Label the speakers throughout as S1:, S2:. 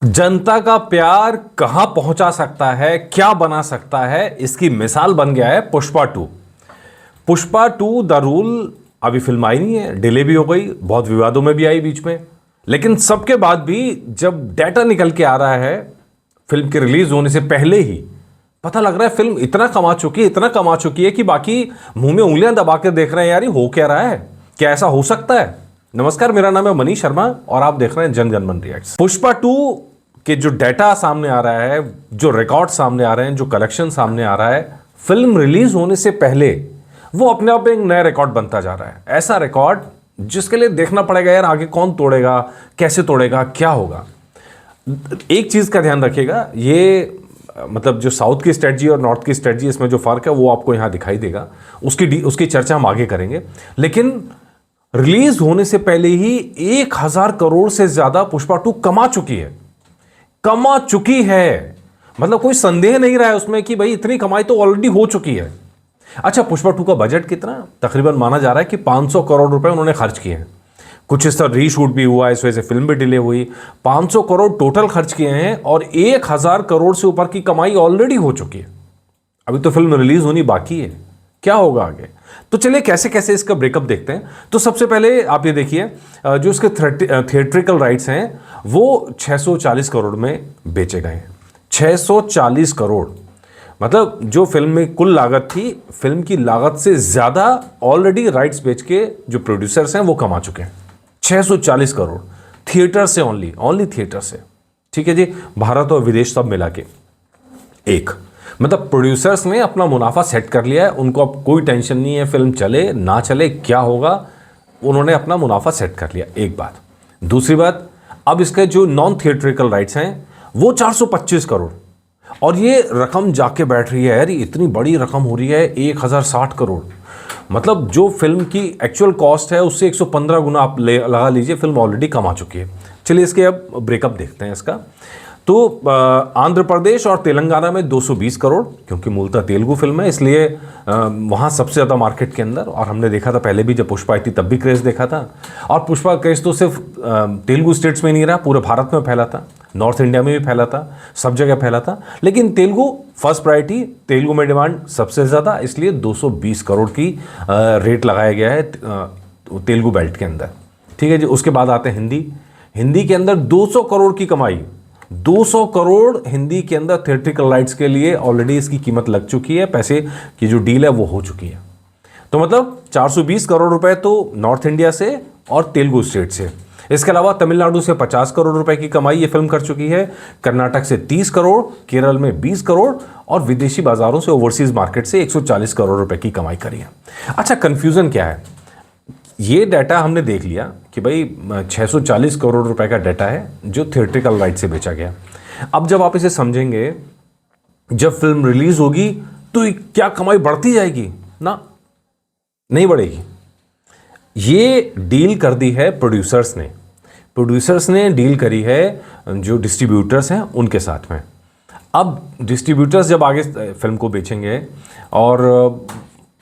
S1: जनता का प्यार कहां पहुंचा सकता है, क्या बना सकता है, इसकी मिसाल बन गया है Pushpa two. Pushpa two the rule अभी फिल्म आई नहीं है, डिले भी हो गई, बहुत विवादों में भी आई बीच में। लेकिन सबके बाद भी जब डाटा निकल के आ रहा है फिल्म के रिलीज होने से पहले ही पता लग रहा है फिल्म इतना कमा चुकी है कि बाकी मुंह में उंगलियां दबा के देख रहे हैं, यार ये हो क्या रहा है, क्या ऐसा हो सकता है। नमस्कार, मेरा नाम है मनीष शर्मा और आप देख रहे हैं जन गण मन रिएक्ट्स। पुष्पा टू के जो डाटा सामने आ रहा है, जो रिकॉर्ड सामने आ रहे हैं, जो कलेक्शन सामने आ रहा है, फिल्म रिलीज होने से पहले वो अपने आप एक नया रिकॉर्ड बनता जा रहा है। ऐसा रिकॉर्ड जिसके लिए देखना पड़ेगा यार आगे कौन तोड़ेगा, कैसे तोड़ेगा, क्या होगा। एक चीज का ध्यान रखिएगा, ये मतलब जो साउथ की स्ट्रेटजी और नॉर्थ की स्ट्रेटजी, इसमें जो फर्क है वो आपको यहां दिखाई देगा। उसकी चर्चा हम आगे करेंगे। लेकिन रिलीज होने से पहले ही 1000 करोड़ से ज्यादा पुष्पा टू कमा चुकी है। मतलब कोई संदेह नहीं रहा है उसमें कि भाई इतनी कमाई तो ऑलरेडी हो चुकी है। अच्छा, पुष्पा टू का बजट कितना? तकरीबन माना जा रहा है कि 500 करोड़ रुपए उन्होंने खर्च किए हैं। कुछ इस तरह रीशूट भी हुआ, इस वजह से फिल्म भी डिले हुई। 500 करोड़ टोटल खर्च किए हैं और 1000 करोड़ से ऊपर की कमाई ऑलरेडी हो चुकी है। अभी तो फिल्म रिलीज होनी बाकी है, क्या होगा आगे। तो चलिए कैसे कैसे इसका ब्रेकअप देखते हैं। तो सबसे पहले आप ये देखिए, जो इसके थिएट्रिकल राइट्स हैं वो 640 करोड़ में बेचे गए हैं। 640 करोड़, मतलब जो फिल्म में कुल लागत थी, फिल्म की लागत से ज्यादा ऑलरेडी राइट्स बेच के जो प्रोड्यूसर्स हैं वो कमा चुके हैं। 640 करोड़ थिएटर से, ओनली थिएटर से। ठीक है जी, भारत और विदेश सब मिला के एक, मतलब प्रोड्यूसर्स ने अपना मुनाफा सेट कर लिया है। उनको अब कोई टेंशन नहीं है फिल्म चले ना चले क्या होगा, उन्होंने अपना मुनाफा सेट कर लिया। एक बात। दूसरी बात, अब इसके जो नॉन थिएट्रिकल राइट्स हैं वो 425 करोड़, और ये रकम जाके बैठ रही है यार, इतनी बड़ी रकम हो रही है 1060 करोड़। मतलब जो फिल्म की एक्चुअल कॉस्ट है उससे 115 गुना आप लगा लीजिए, फिल्म ऑलरेडी कमा चुकी है। चलिए इसके अब ब्रेकअप देखते हैं इसका। तो आंध्र प्रदेश और तेलंगाना में 220 करोड़, क्योंकि मूलतः तेलुगु फिल्म है इसलिए वहाँ सबसे ज़्यादा मार्केट के अंदर। और हमने देखा था पहले भी, जब पुष्पा आई थी तब भी क्रेज़ देखा था। और पुष्पा क्रेज़ तो सिर्फ तेलुगु स्टेट्स में नहीं रहा, पूरे भारत में फैला था, नॉर्थ इंडिया में भी फैला था, सब जगह फैला था। लेकिन तेलुगु फर्स्ट प्रायोरिटी, तेलुगु में डिमांड सबसे ज़्यादा, इसलिए 220 करोड़ की रेट लगाया गया है तेलुगु बेल्ट के अंदर। ठीक है जी। उसके बाद आते हैं हिंदी के अंदर 200 करोड़ की कमाई। 200 करोड़ हिंदी के अंदर थिएट्रिकल राइट्स के लिए ऑलरेडी इसकी कीमत लग चुकी है, पैसे की जो डील है वो हो चुकी है। तो मतलब 420 करोड़ रुपए तो नॉर्थ इंडिया से और तेलुगु स्टेट से। इसके अलावा तमिलनाडु से 50 करोड़ रुपए की कमाई ये फिल्म कर चुकी है, कर्नाटक से 30 करोड़, केरल में 20 करोड़ और विदेशी बाजारों से, ओवरसीज मार्केट से 140 करोड़ रुपए की कमाई करी है। अच्छा, कंफ्यूजन क्या है? ये डाटा हमने देख लिया कि भाई 640 करोड़ रुपए का डाटा है जो थिएट्रिकल राइट से बेचा गया। अब जब आप इसे समझेंगे, जब फिल्म रिलीज होगी तो क्या कमाई बढ़ती जाएगी? ना, नहीं बढ़ेगी। ये डील कर दी है प्रोड्यूसर्स ने डील करी है जो डिस्ट्रीब्यूटर्स हैं उनके साथ में। अब डिस्ट्रीब्यूटर्स जब आगे फिल्म को बेचेंगे और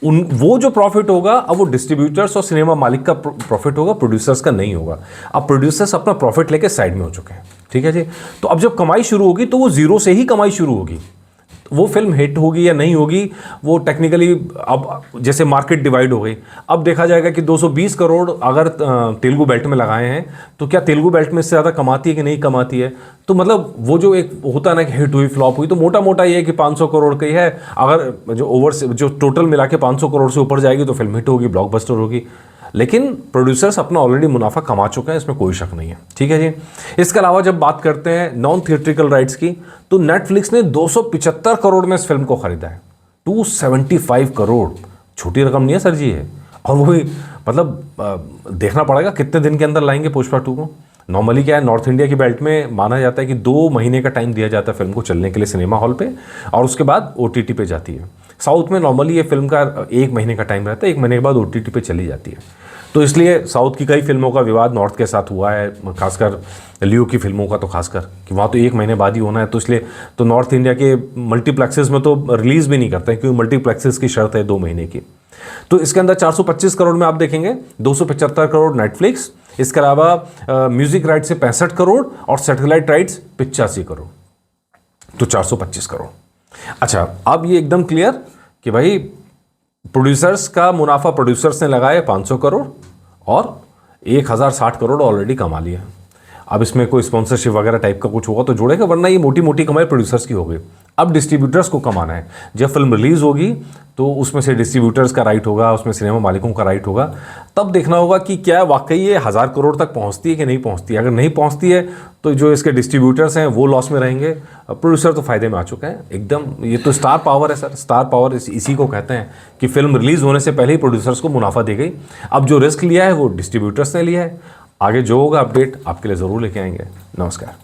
S1: वो जो प्रॉफिट होगा, अब वो डिस्ट्रीब्यूटर्स और सिनेमा मालिक का प्रॉफिट होगा, प्रोड्यूसर्स का नहीं होगा। अब प्रोड्यूसर्स अपना प्रॉफिट लेके साइड में हो चुके हैं। ठीक है जी। तो अब जब कमाई शुरू होगी तो वो जीरो से ही कमाई शुरू होगी। वो फिल्म हिट होगी या नहीं होगी वो टेक्निकली, अब जैसे मार्केट डिवाइड हो गई, अब देखा जाएगा कि 220 करोड़ अगर तेलुगु बेल्ट में लगाए हैं तो क्या तेलुगु बेल्ट में इससे ज़्यादा कमाती है कि नहीं कमाती है। तो मतलब वो जो एक होता है ना कि हिट हुई फ्लॉप हुई, तो मोटा मोटा ये है कि 500 करोड़ की है, अगर जो टोटल मिला के 500 करोड़ से ऊपर जाएगी तो फिल्म हिट होगी, ब्लॉकबस्टर होगी। लेकिन प्रोड्यूसर्स अपना ऑलरेडी मुनाफा कमा चुके हैं, इसमें कोई शक नहीं है। ठीक है जी। इसके अलावा जब बात करते हैं नॉन थिएट्रिकल राइट्स की, तो नेटफ्लिक्स ने 275 करोड़ में इस फिल्म को खरीदा है। 275 करोड़ छोटी रकम नहीं है सर जी है। और वो भी मतलब देखना पड़ेगा कितने दिन के अंदर लाएंगे पुष्पा टू को। नॉर्मली क्या है, नॉर्थ इंडिया की बेल्ट में माना जाता है कि 2 महीने का टाइम दिया जाता है फिल्म को चलने के लिए सिनेमा हॉल पे, और उसके बाद OTT पे जाती है। साउथ में नॉर्मली ये फिल्म का 1 महीने का टाइम रहता है, 1 महीने के बाद OTT पे चली जाती है। तो इसलिए साउथ की कई फिल्मों का विवाद नॉर्थ के साथ हुआ है, खासकर लियो की फिल्मों का, तो खासकर कि वहाँ तो 1 महीने बाद ही होना है। तो इसलिए तो नॉर्थ इंडिया के मल्टीप्लेक्सेस में तो रिलीज़ भी नहीं करते हैं, क्योंकि मल्टीप्लेक्सेस की शर्त है 2 महीने की। तो इसके अंदर 425 करोड़ में आप देखेंगे 275 करोड़ नेटफ्लिक्स, इसके अलावा म्यूजिक राइट से 65 करोड़ और सैटेलाइट राइट्स 85 करोड़, तो 425 करोड़। अच्छा, अब ये एकदम क्लियर कि भाई प्रोड्यूसर्स का मुनाफा प्रोड्यूसर्स ने लगाया 500 करोड़ और 1060 करोड़ ऑलरेडी कमा लिया। अब इसमें कोई स्पॉन्सरशिप वगैरह टाइप का कुछ होगा तो जोड़ेगा, वरना ये मोटी मोटी कमाई प्रोड्यूसर्स की हो गई। अब डिस्ट्रीब्यूटर्स को कमाना है। जब फिल्म रिलीज होगी तो उसमें से डिस्ट्रीब्यूटर्स का राइट होगा, उसमें सिनेमा मालिकों का राइट होगा। तब देखना होगा कि क्या वाकई ये 1000 करोड़ तक पहुंचती है कि नहीं पहुंचती है। अगर नहीं पहुंचती है तो जो इसके डिस्ट्रीब्यूटर्स हैं वो लॉस में रहेंगे, प्रोड्यूसर तो फायदे में आ चुके हैं एकदम। ये तो स्टार पावर है सर, स्टार पावर इसी को कहते हैं कि फिल्म रिलीज होने से पहले ही प्रोड्यूसर्स को मुनाफा दी गई। अब जो रिस्क लिया है वो डिस्ट्रीब्यूटर्स ने लिया है। आगे जो होगा अपडेट आपके लिए ज़रूर लेके आएंगे। नमस्कार।